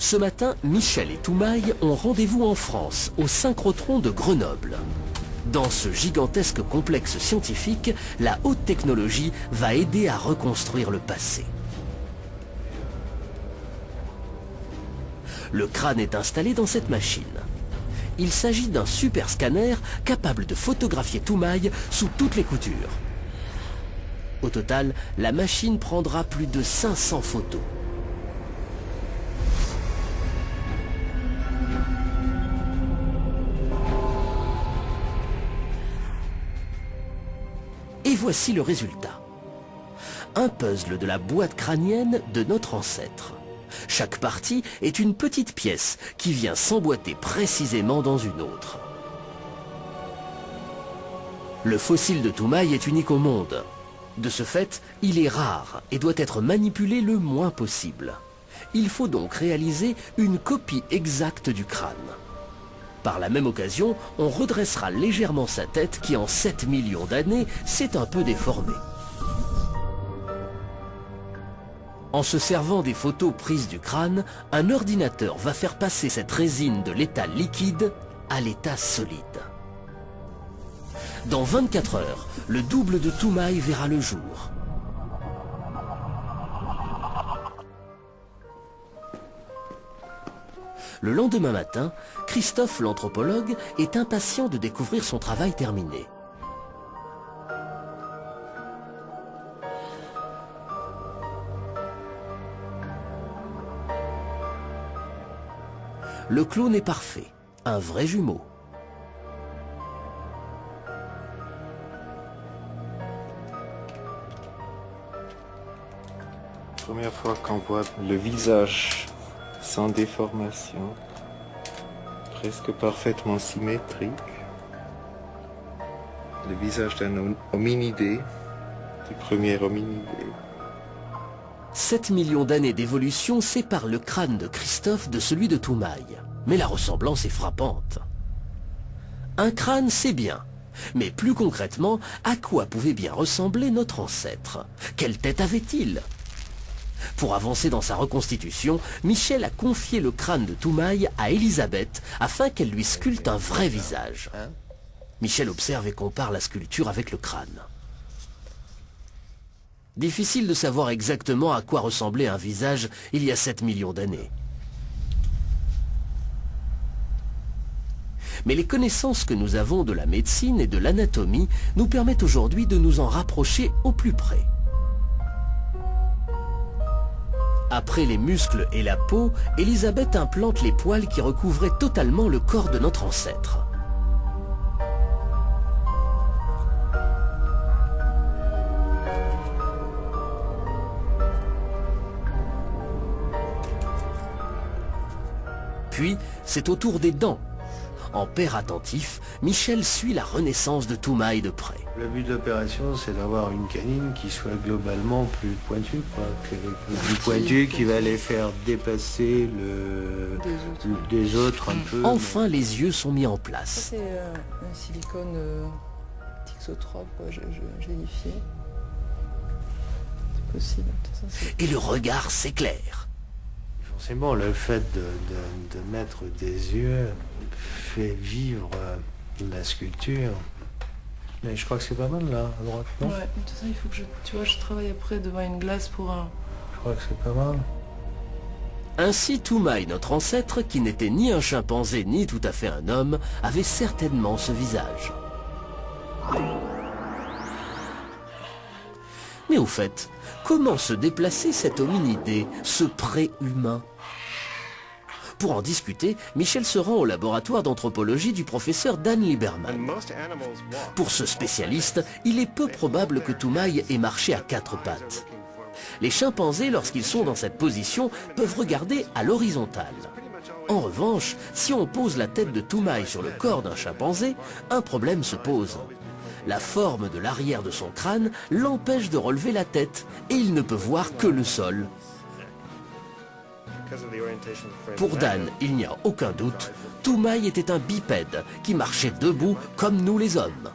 Ce matin, Michel et Toumaï ont rendez-vous en France, au synchrotron de Grenoble. Dans ce gigantesque complexe scientifique, la haute technologie va aider à reconstruire le passé. Le crâne est installé dans cette machine. Il s'agit d'un super scanner capable de photographier Toumaï sous toutes les coutures. Au total, la machine prendra plus de 500 photos. Et voici le résultat. Un puzzle de la boîte crânienne de notre ancêtre. Chaque partie est une petite pièce qui vient s'emboîter précisément dans une autre. Le fossile de Toumaï est unique au monde. De ce fait, il est rare et doit être manipulé le moins possible. Il faut donc réaliser une copie exacte du crâne. Par la même occasion, on redressera légèrement sa tête qui, en 7 millions d'années, s'est un peu déformée. En se servant des photos prises du crâne, un ordinateur va faire passer cette résine de l'état liquide à l'état solide. Dans 24 heures, le double de Toumaï verra le jour. Le lendemain matin, Christophe, l'anthropologue, est impatient de découvrir son travail terminé. Le clone est parfait, un vrai jumeau. Première fois qu'on voit le visage sans déformation, presque parfaitement symétrique. Le visage d'un hominidé, du premier hominidé. 7 millions d'années d'évolution séparent le crâne de Christophe de celui de Toumaï. Mais la ressemblance est frappante. Un crâne, c'est bien. Mais plus concrètement, à quoi pouvait bien ressembler notre ancêtre? Quelle tête avait-il? Pour avancer dans sa reconstitution, Michel a confié le crâne de Toumaï à Elisabeth afin qu'elle lui sculpte un vrai visage. Michel observe et compare la sculpture avec le crâne. Difficile de savoir exactement à quoi ressemblait un visage il y a 7 millions d'années. Mais les connaissances que nous avons de la médecine et de l'anatomie nous permettent aujourd'hui de nous en rapprocher au plus près. Après les muscles et la peau, Elisabeth implante les poils qui recouvraient totalement le corps de notre ancêtre. Puis, c'est au tour des dents. En père attentif, Michel suit la renaissance de Toumaï de près. Le but de l'opération, c'est d'avoir une canine qui soit globalement plus pointue, plus pointue, qui va les faire dépasser des autres un peu. Enfin, les yeux sont mis en place. C'est un silicone thixotrope gélifié. C'est possible. Et le regard s'éclaire. Forcément, le fait de mettre des yeux fait vivre la sculpture. Mais je crois que c'est pas mal là, à droite, non? Ouais, de toute façon, il faut que je travaille après devant une glace pour un... Je crois que c'est pas mal. Ainsi, Toumaï, notre ancêtre, qui n'était ni un chimpanzé ni tout à fait un homme, avait certainement ce visage. Mais au fait, comment se déplaçait cet hominidé, ce pré-humain? Pour en discuter, Michel se rend au laboratoire d'anthropologie du professeur Dan Lieberman. Pour ce spécialiste, il est peu probable que Toumaï ait marché à 4 pattes. Les chimpanzés, lorsqu'ils sont dans cette position, peuvent regarder à l'horizontale. En revanche, si on pose la tête de Toumaï sur le corps d'un chimpanzé, un problème se pose. La forme de l'arrière de son crâne l'empêche de relever la tête et il ne peut voir que le sol. Pour Dan, il n'y a aucun doute, Toumaï était un bipède qui marchait debout comme nous les hommes.